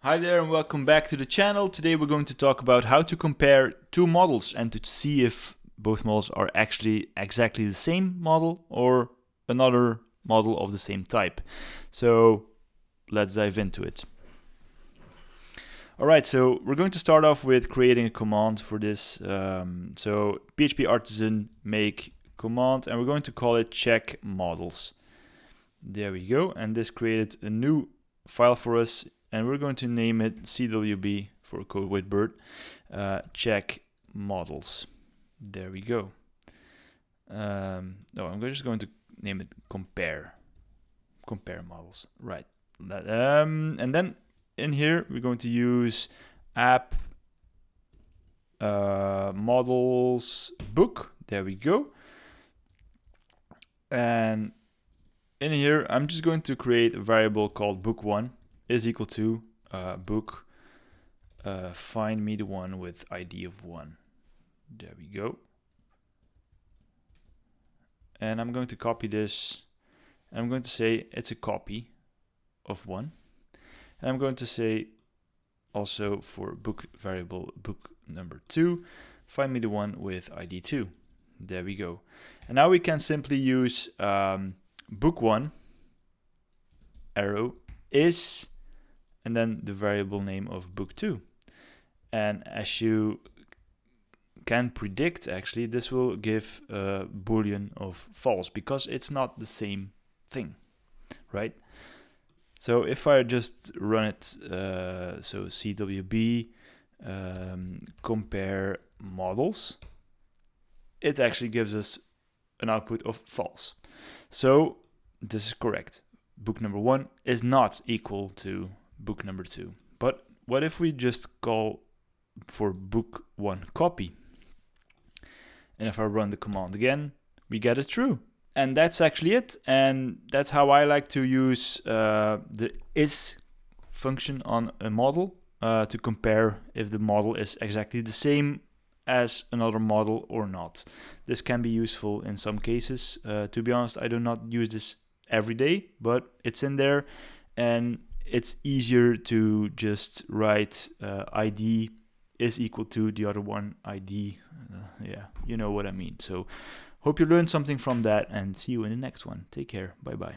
Hi there and welcome back to the channel. Today we're going to talk about how to compare two models and to see if both models are actually exactly the same model or another model of the same type. So let's dive into it. Alright, so we're going to start off with creating a command for this. So PHP artisan make command, and we're going to call it check models. There we go, and this created a new file for us. And we're going to name it CWB for Code with Bird, check models. There we go. I'm just going to name it compare models. Right. And then in here we're going to use app models book. There we go. And in here I'm just going to create a variable called book1 is equal to book find me the one with ID of 1. There we go. And I'm going to copy this. I'm going to say it's a copy of 1. And I'm going to say also for book variable book number 2, find me the one with ID 2. There we go. And now we can simply use book1 arrow is and then the variable name of book 2. And as you can predict, actually, this will give a boolean of false because it's not the same thing, right? So if I just run it, so CWB compare models, it actually gives us an output of false. So this is correct. Book number 1 is not equal to book number 2. But what if we just call for book 1 copy? And if I run the command again, we get it true. And that's actually it. And that's how I like to use the is function on a model to compare if the model is exactly the same as another model or not. This can be useful in some cases. To be honest, I do not use this every day, but it's in there, and it's easier to just write ID is equal to the other one ID. Yeah, you know what I mean. So hope you learned something from that, and see you in the next one. Take care. Bye bye.